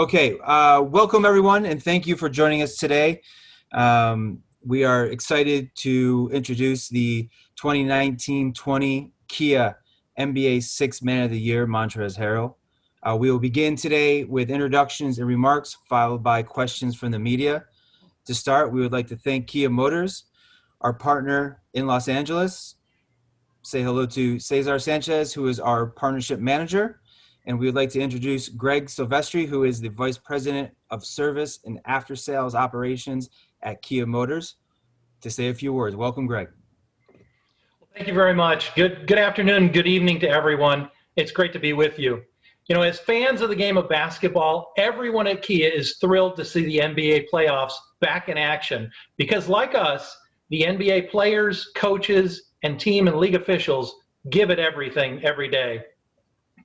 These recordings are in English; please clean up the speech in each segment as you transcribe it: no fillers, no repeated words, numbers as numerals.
Okay, welcome everyone, and thank you for joining us today. We are excited to introduce the 2019-20 Kia NBA Sixth Man of the Year, Montrezl Harrell. We will begin today with introductions and remarks, followed by questions from the media. To start, we would like to thank Kia Motors, our partner in Los Angeles. Say hello to Cesar Sanchez, who is our partnership manager. And we would like to introduce Greg Silvestri, who is the Vice President of Service and After Sales Operations at Kia Motors, to say a few words. Welcome, Greg. Thank you very much. Good afternoon, good evening to everyone. It's great to be with you. You know, as fans of the game of basketball, everyone at Kia is thrilled to see the NBA playoffs back in action because, like us, the NBA players, coaches, and team and league officials give it everything every day.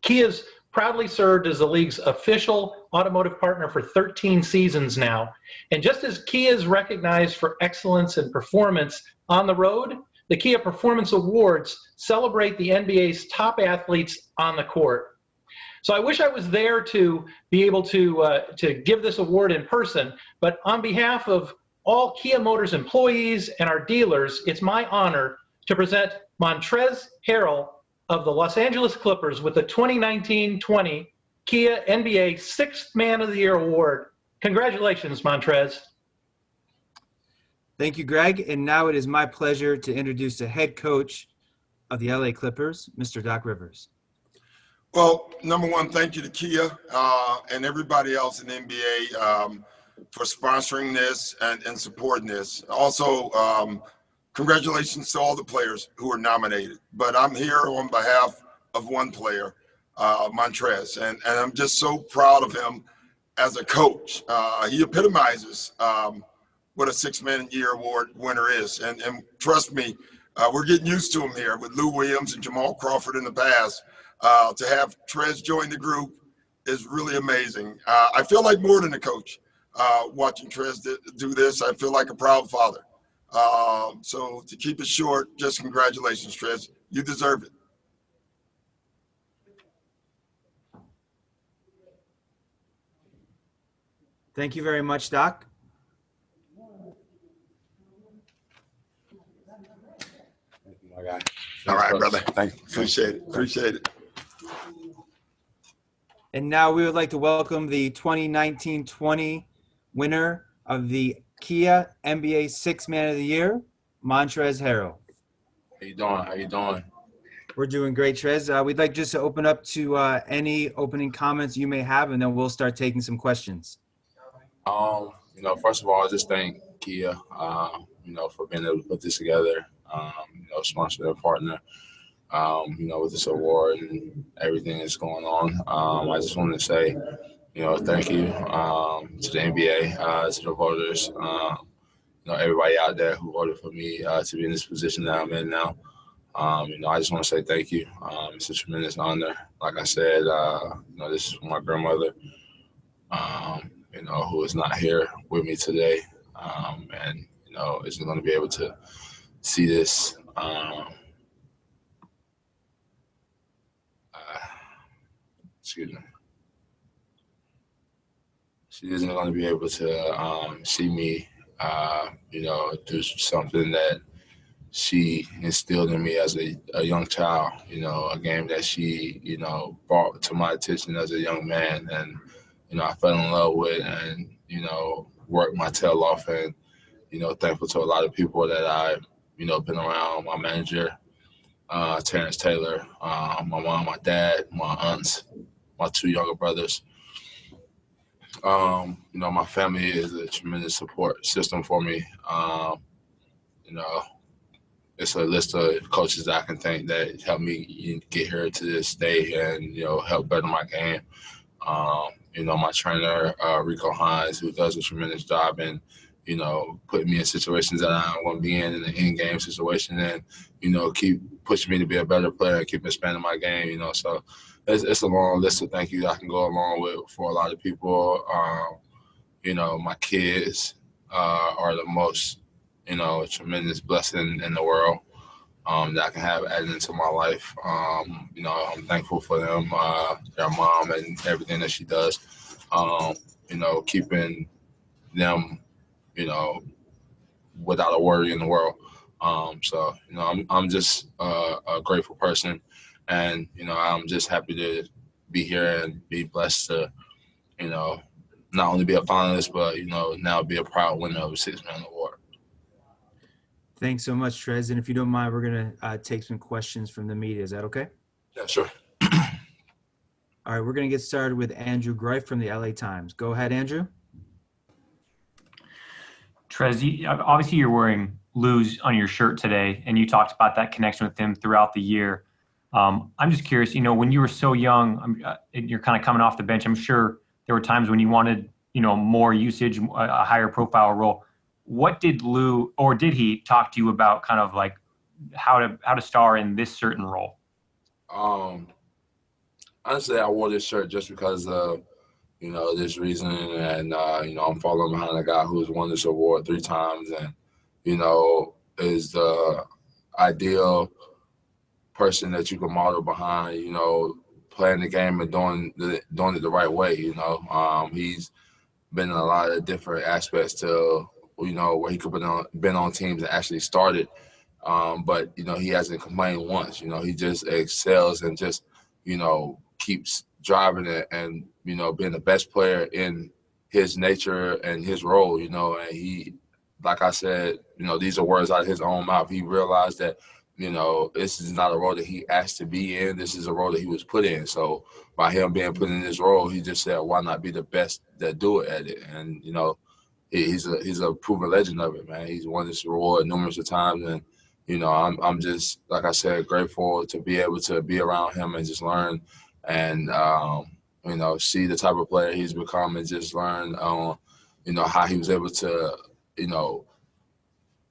Kia's proudly served as the league's official automotive partner for 13 seasons now. And just as Kia is recognized for excellence and performance on the road, the Kia Performance Awards celebrate the NBA's top athletes on the court. So I wish I was there to be able to give this award in person, but on behalf of all Kia Motors employees and our dealers, it's my honor to present Montrezl Harrell of the Los Angeles Clippers with the 2019-20 Kia NBA Sixth Man of the Year Award. Congratulations, Montrezl. Thank you, Greg. And now it is my pleasure to introduce the head coach of the LA Clippers, Mr. Doc Rivers. Well, number one, thank you to Kia and everybody else in the NBA for sponsoring this and supporting this. Also, congratulations to all the players who are nominated. But I'm here on behalf of one player, Montrezl, and I'm just so proud of him as a coach. He epitomizes what a Sixth Man of the Year award winner is. And trust me, we're getting used to him here with Lou Williams and Jamal Crawford in the past. To have Trez join the group is really amazing. I feel like more than a coach watching Trez do this. I feel like a proud father. So to keep it short, just congratulations, Trez. You deserve it. Thank you very much, Doc. My guy. All right, brother. Thank you. Appreciate it. And now we would like to welcome the 2019-20 winner of the Kia NBA Sixth Man of the Year, Montrezl Harrell. How you doing? We're doing great, Trez. We'd like just to open up to any opening comments you may have, and then we'll start taking some questions. First of all, I just thank Kia, for being able to put this together, sponsor their partner, with this award and everything that's going on. I just wanted to say, thank you to the NBA, to the voters, everybody out there who voted for me to be in this position that I'm in now. I just want to say thank you. It's a tremendous honor. Like I said, this is for my grandmother, who is not here with me today. And is going to be able to see this. Excuse me. She isn't going to be able to see me, do something that she instilled in me as a young child, a game that she, brought to my attention as a young man. And, I fell in love with and, worked my tail off and, thankful to a lot of people that I've, been around, my manager, Terrence Taylor, my mom, my dad, my aunts, my two younger brothers. My family is a tremendous support system for me. It's a list of coaches that I can thank that helped me get here to this day and, help better my game. My trainer, Rico Hines, who does a tremendous job in, putting me in situations that I don't want to be in the in-game situation and, keep pushing me to be a better player and keep expanding my game, So it's a long list of thank yous I can go along with for a lot of people. My kids are the most, tremendous blessing in the world that I can have added into my life. I'm thankful for them, their mom and everything that she does. keeping them, without a worry in the world. I'm just a grateful person, and I'm just happy to be here and be blessed to, you know, not only be a finalist, but now be a proud winner of a six-man award. Thanks so much, Trez. And if you don't mind, we're going to take some questions from the media. Is that okay? Yeah, sure. All right, we're going to get started with Andrew Greif from the LA Times. Go ahead, Andrew. Trez, obviously you're wearing Lou's on your shirt today, and you talked about that connection with him throughout the year. I'm just curious, when you were so young, you're kind of coming off the bench. I'm sure there were times when you wanted, more usage, a higher profile role. What did Lou, or did he talk to you about kind of like how to star in this certain role? Honestly, I wore this shirt just because of, this reason. And, I'm following behind a guy who's won this award 3 times and, is the ideal person that you can model behind, playing the game and doing it the right way. He's been in a lot of different aspects to, where he could been on teams and actually started. But, he hasn't complained once. He just excels and just, keeps driving it and, being the best player in his nature and his role, and he, like I said, these are words out of his own mouth. He realized that, this is not a role that he asked to be in. This is a role that he was put in. So by him being put in this role, he just said, why not be the best that do it at it? And, he's a proven legend of it, man. He's won this award numerous of times. And, I'm just, like I said, grateful to be able to be around him and just learn and, see the type of player he's become and just learn, how he was able to,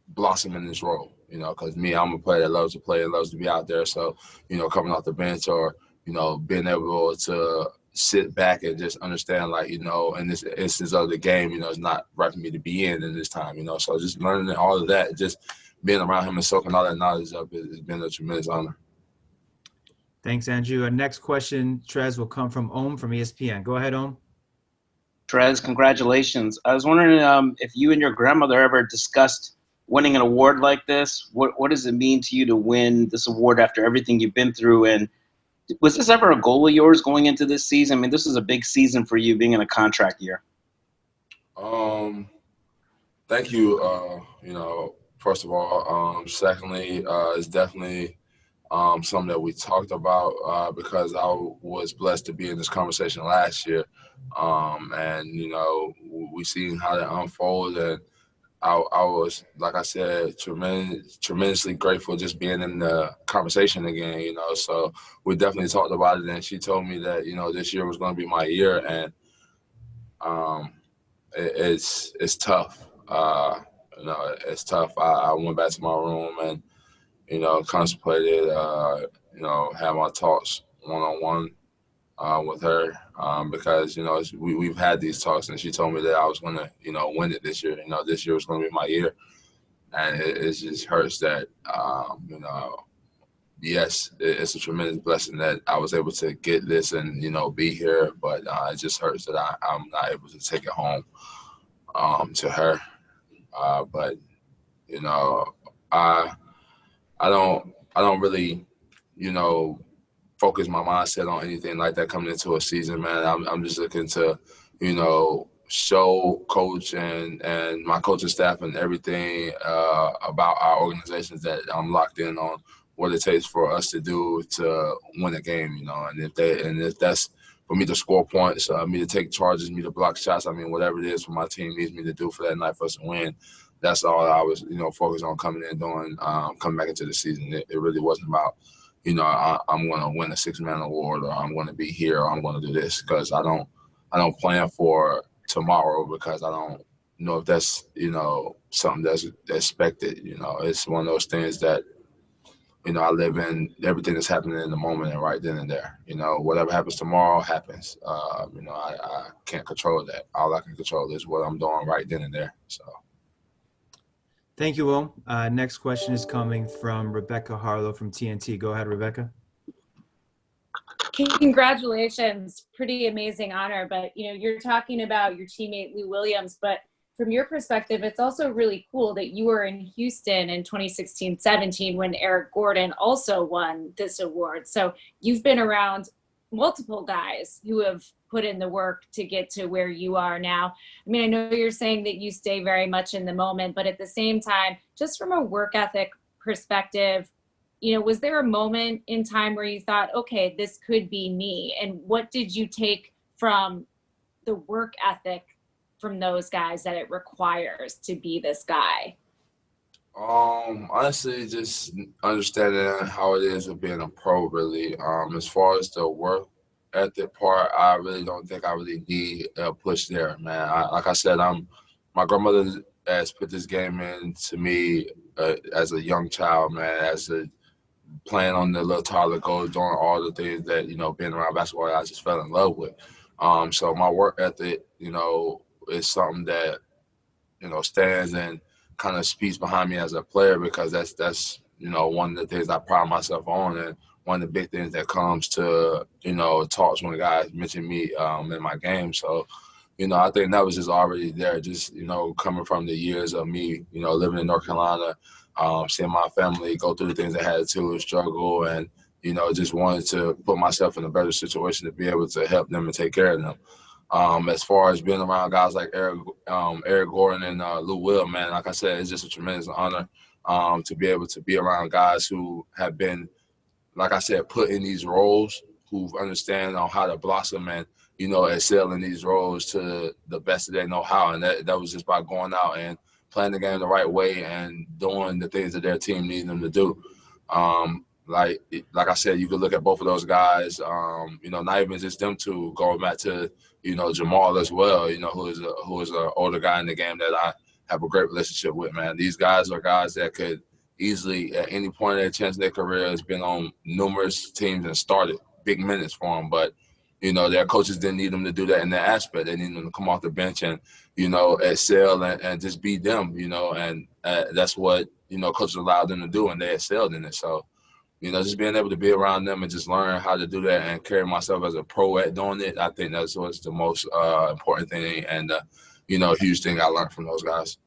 blossom in this role, because I'm a player that loves to play and loves to be out there. So, coming off the bench or, being able to sit back and just understand, like, in this instance of the game, it's not right for me to be in this time, So just learning all of that, just being around him and soaking all that knowledge up has been a tremendous honor. Thanks, Andrew. Our next question, Trez, will come from Om from ESPN. Go ahead, Om. Trez, congratulations. I was wondering if you and your grandmother ever discussed winning an award like this. What does it mean to you to win this award after everything you've been through? And was this ever a goal of yours going into this season? I mean, this is a big season for you being in a contract year. Thank you. First of all, secondly, it's definitely something that we talked about because I was blessed to be in this conversation last year. And, we seen how that unfold. And I was, like I said, tremendously grateful just being in the conversation again, So we definitely talked about it. And she told me that, this year was going to be my year. And it's tough. It's tough. I went back to my room and, contemplated, had my talks one-on-one with her because, we've had these talks and she told me that I was going to, win it this year. This year was going to be my year. And it just hurts that, yes, it's a tremendous blessing that I was able to get this and, be here. But it just hurts that I'm not able to take it home to her. But, I don't really, focus my mindset on anything like that coming into a season, man. I'm just looking to, show coach and my coaching staff and everything about our organizations that I'm locked in on what it takes for us to do to win a game, and if that's for me to score points, me to take charges, me to block shots, whatever it is for my team needs me to do for that night for us to win. That's all I was, focused on coming in doing, coming back into the season. It really wasn't about, I'm going to win a six-man award or I'm going to be here or I'm going to do this because I don't plan for tomorrow because I don't know if that's, something that's expected. It's one of those things that, I live in everything that's happening in the moment and right then and there. Whatever happens tomorrow happens. I can't control that. All I can control is what I'm doing right then and there. So. Thank you, Will. Next question is coming from Rebecca Harlow from TNT. Go ahead, Rebecca. Congratulations. Pretty amazing honor. But, you're talking about your teammate Lou Williams, but from your perspective, it's also really cool that you were in Houston in 2016-17 when Eric Gordon also won this award. So you've been around multiple guys who have put in the work to get to where you are now. I mean, I know you're saying that you stay very much in the moment, but at the same time, just from a work ethic perspective, was there a moment in time where you thought, okay, this could be me? And what did you take from the work ethic from those guys that it requires to be this guy? Honestly, just understanding how it is of being a pro, really. As far as the work ethic part, I really don't think I really need a push there, man. Like I said, my grandmother has put this game into me as a young child, man, playing on the little toddler goals, doing all the things that, being around basketball, I just fell in love with. So my work ethic, is something that, stands and kind of speaks behind me as a player, because that's one of the things I pride myself on, and one of the big things that comes to, talks when guys mention me in my game. So, I think that was just already there, just, coming from the years of me, living in North Carolina, seeing my family go through the things they had to struggle, and, just wanted to put myself in a better situation to be able to help them and take care of them. As far as being around guys like Eric Gordon and Lou Will, man, like I said, it's just a tremendous honor to be able to be around guys who have been, like I said, put in these roles, who understand on how to blossom and, excel in these roles to the best of their know-how. And that was just by going out and playing the game the right way and doing the things that their team needed them to do. Like I said, you could look at both of those guys, not even just them two, going back to, Jamal as well, who is an older guy in the game that I have a great relationship with, man. These guys are guys that could easily, at any point in their chance in their career, has been on numerous teams and started big minutes for them. But, their coaches didn't need them to do that in that aspect. They needed them to come off the bench and, excel and just be them, and that's what, coaches allowed them to do, and they excelled in it. So, just being able to be around them and just learn how to do that and carry myself as a pro at doing it, I think that's what's the most important thing and, huge thing I learned from those guys.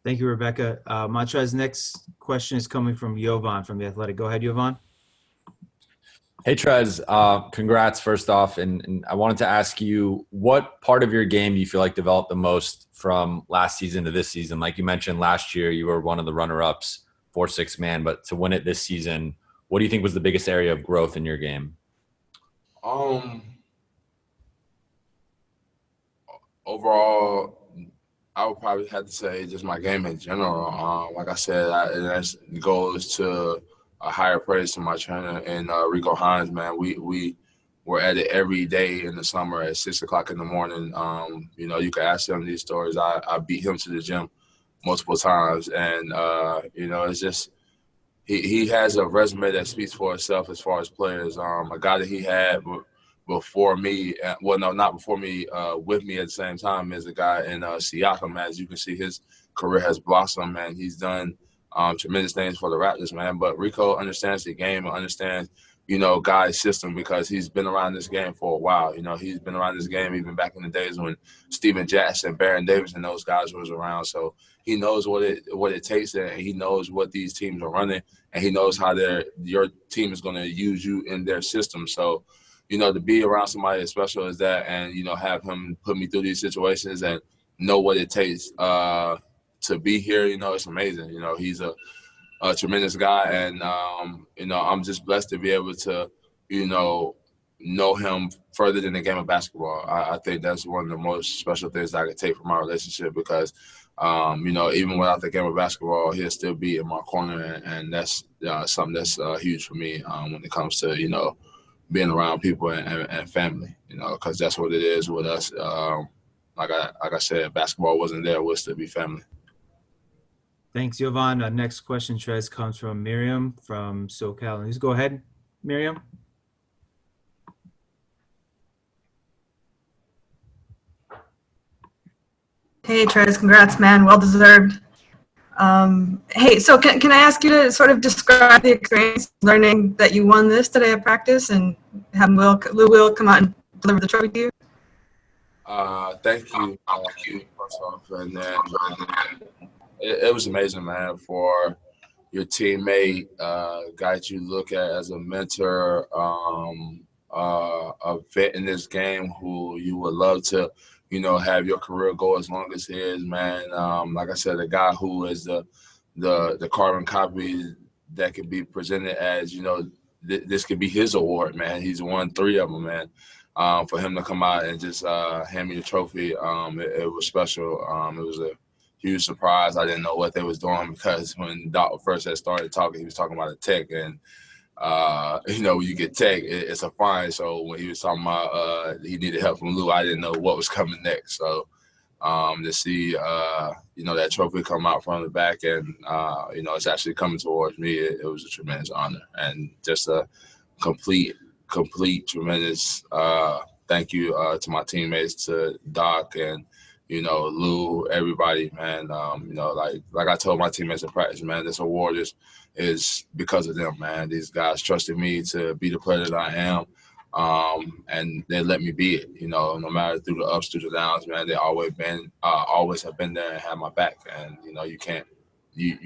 Thank you, Rebecca. Montrez, next question is coming from Jovan from The Athletic. Go ahead, Jovan. Hey, Trez. Congrats, first off. And I wanted to ask you, what part of your game do you feel like developed the most from last season to this season? Like you mentioned, last year you were one of the runner-ups for six man, but to win it this season, what do you think was the biggest area of growth in your game? Overall, I would probably have to say just my game in general. Like I said, that goes to a higher praise to my trainer and Rico Hines, man. We were at it every day in the summer at 6 o'clock in the morning. You can ask him these stories. I beat him to the gym multiple times, and it's just he has a resume that speaks for itself as far as players. A guy that he had before me, not before me, with me at the same time, is a guy in Siakam. As you can see, his career has blossomed, and he's done tremendous things for the Raptors, man. But Rico understands the game and understands, Guy's system, because he's been around this game for a while. He's been around this game even back in the days when Steven Jackson, Baron Davis, and those guys was around. So he knows what it takes, and he knows what these teams are running, and he knows how your team is going to use you in their system. So, to be around somebody as special as that, and have him put me through these situations and know what it takes to be here, it's amazing. He's a tremendous guy, and I'm just blessed to be able to, know him further than the game of basketball. I think that's one of the most special things I could take from our relationship, because, even without the game of basketball, he'll still be in my corner, and that's something that's huge for me when it comes to, being around people and family, because that's what it is with us. Like I said, basketball wasn't there, we'll still be family. Thanks, Jovan. Next question, Trez, comes from Miriam from SoCal. Please go ahead, Miriam. Hey, Trez, congrats, man. Well deserved. Hey, so can I ask you to sort of describe the experience learning that you won this today at practice and have Lou Will come out and deliver the trophy to you? Thank you. First off, and then it was amazing, man, for your teammate, guy that you look at as a mentor, a vet in this game who you would love to, have your career go as long as his, man. Like I said, a guy who is the carbon copy that could be presented as, this could be his award, man. He's won 3 of them, man. For him to come out and just hand me the trophy, it was special. It was a huge surprise. I didn't know what they was doing because when Doc first had started talking, he was talking about a tech, and when you get tech, it's a fine. So when he was talking about he needed help from Lou, I didn't know what was coming next. So to see that trophy come out from the back and it's actually coming towards me, it was a tremendous honor and just a complete tremendous thank you to my teammates, to Doc and Lou, everybody, man. Like I told my teammates in practice, man, this award is because of them, man. These guys trusted me to be the player that I am, and they let me be it. No matter through the ups, through the downs, man. They always have been there and had my back, and you can't do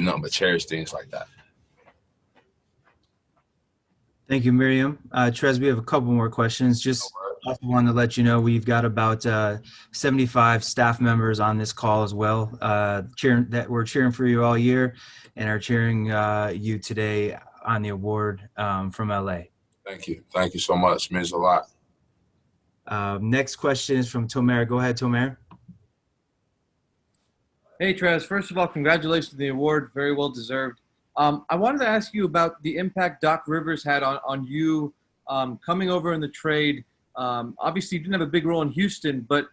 nothing but cherish things like that. Thank you, Miriam. Trez, we have a couple more questions. Just also wanted to let you know we've got about 75 staff members on this call as well, we're cheering for you all year and are cheering you today on the award from LA. Thank you. Thank you so much. It means a lot. Next question is from Tomer. Go ahead, Tomer. Hey, Trez. First of all, congratulations on the award. Very well deserved. I wanted to ask you about the impact Doc Rivers had on you coming over in the trade. Obviously, you didn't have a big role in Houston, but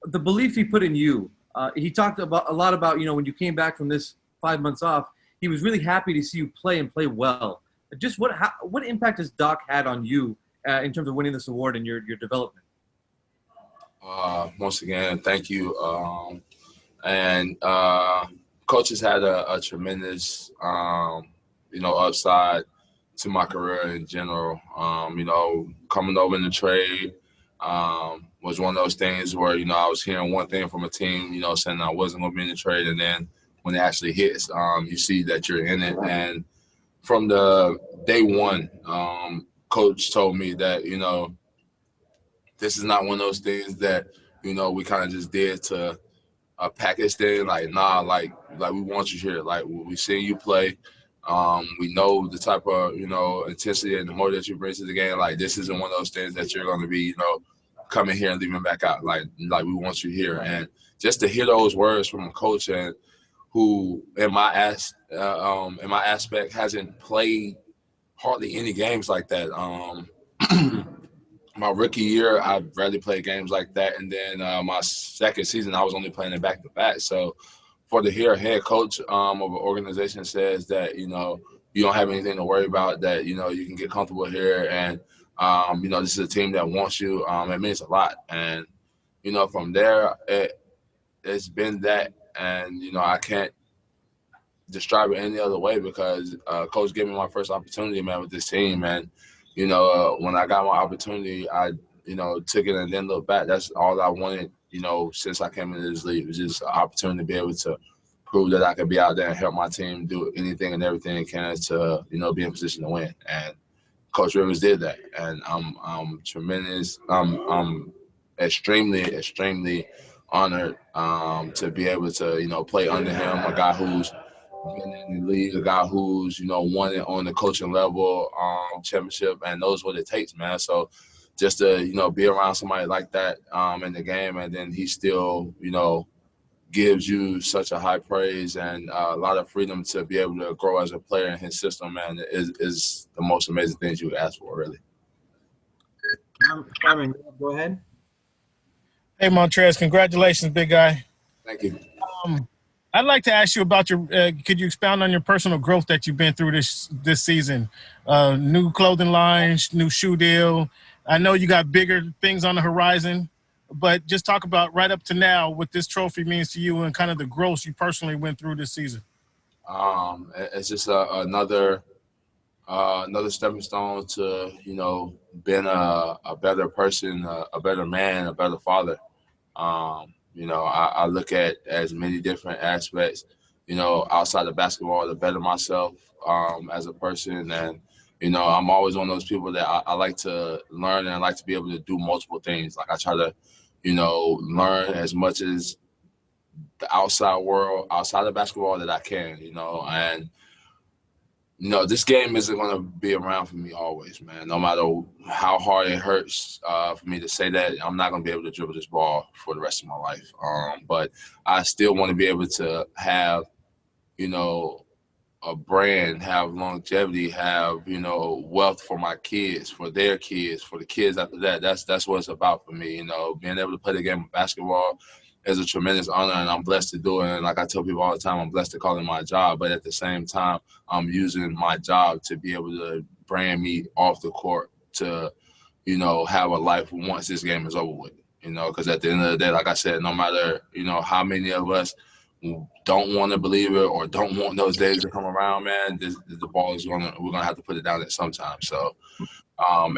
the belief he put in you. He talked a lot about, when you came back from this 5 months off, he was really happy to see you play and play well. Just what impact has Doc had on you in terms of winning this award and your development? Once again, thank you. Coach has had a tremendous, upside to my career in general. Coming over in the trade was one of those things where, I was hearing one thing from a team, saying I wasn't going to be in the trade. And then when it actually hits, you see that you're in it. And from the day one, Coach told me that, this is not one of those things that, we kind of just did to a package thing. Like, nah, like we want you here. Like, we see you play. We know the type of, intensity and the motor that you bring to the game. Like, this isn't one of those things that you're going to be, coming here and leaving back out. Like we want you here. And just to hear those words from a coach and who, in my aspect, hasn't played hardly any games like that. My rookie year, I rarely played games like that. And then my second season, I was only playing it back-to-back. So for to hear a head coach of an organization says that, you don't have anything to worry about, that, you can get comfortable here. And, this is a team that wants you. It means a lot. And, from there, it's been that. And, I can't describe it any other way because Coach gave me my first opportunity, man, with this team. And, when I got my opportunity, I, took it and then looked back. That's all I wanted, since I came into this league. It was just an opportunity to be able to prove that I could be out there and help my team do anything and everything it can to, be in position to win. And Coach Rivers did that. And I'm tremendous. I'm extremely honored to be able to, play under him, a guy who's been in the league, a guy who's, won it on the coaching level, championship, and knows what it takes, man. So just to, be around somebody like that in the game, and then he still, gives you such a high praise and a lot of freedom to be able to grow as a player in his system, man, is the most amazing things you could ask for, really. Cameron, go ahead. Hey, Montrez, congratulations, big guy. Thank you. I'd like to ask you about your could you expound on your personal growth that you've been through this season? New clothing lines, new shoe deal. I know you got bigger things on the horizon. but just talk about right up to now what this trophy means to you and kind of the growth you personally went through this season. It's just another stepping stone to, being a better person, a better man, a better father. I look at as many different aspects, outside of basketball to better myself as a person. And, I'm always one of those people that I like to learn and I like to be able to do multiple things. Like I try to, learn as much as the outside world, outside of basketball that I can, and this game isn't going to be around for me always, man. No matter how hard it hurts for me to say that, I'm not going to be able to dribble this ball for the rest of my life. But I still want to be able to have, a brand, have longevity, have, wealth for my kids, for their kids, for the kids after that. That's what it's about for me, being able to play the game of basketball is a tremendous honor, and I'm blessed to do it. And like I tell people all the time, I'm blessed to call it my job. But at the same time, I'm using my job to be able to brand me off the court to, have a life once this game is over with. Because at the end of the day, like I said, no matter, how many of us don't want to believe it or don't want those days to come around, man, the ball is we're gonna have to put it down at some time. So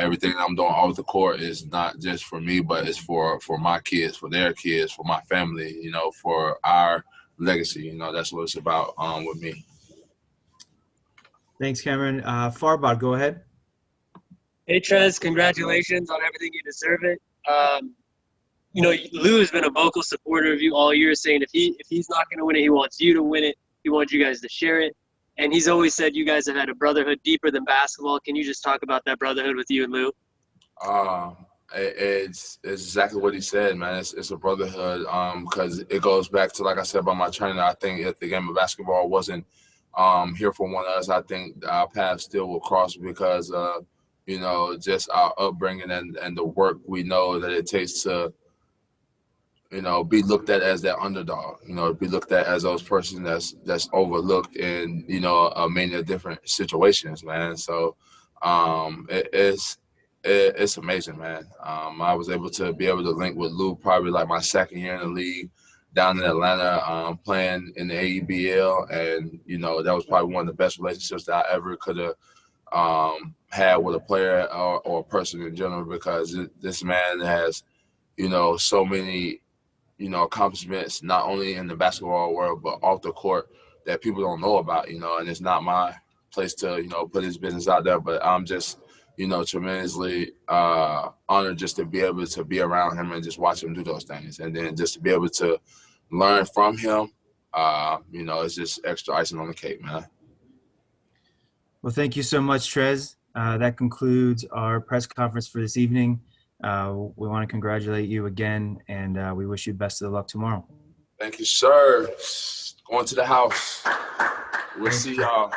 everything I'm doing off the court is not just for me, but it's for my kids, for their kids, for my family, for our legacy. That's what it's about with me. Thanks, Cameron. Farbod, go ahead. Hey, Trez, congratulations on everything. You deserve it. Lou has been a vocal supporter of you all year, saying if he's not going to win it, he wants you to win it. He wants you guys to share it. And he's always said you guys have had a brotherhood deeper than basketball. Can you just talk about that brotherhood with you and Lou? It's exactly what he said, man. It's a brotherhood because it goes back to, like I said, about my training. I think if the game of basketball wasn't here for one of us, I think our paths still will cross because, just our upbringing and the work we know that it takes to, be looked at as that underdog, be looked at as those person that's overlooked in, many different situations, man. So it's amazing, man. I was able to link with Lou probably like my second year in the league down in Atlanta, playing in the AEBL. And, that was probably one of the best relationships that I ever could have had with a player or a person in general, because this man has, so many, accomplishments, not only in the basketball world, but off the court that people don't know about, and it's not my place to, put his business out there, but I'm just, tremendously honored just to be able to be around him and just watch him do those things. And then just to be able to learn from him, it's just extra icing on the cake, man. Well, thank you so much, Trez. That concludes our press conference for this evening. We want to congratulate you again, and we wish you best of luck tomorrow. Thank you, sir. Going to the house. We'll see y'all.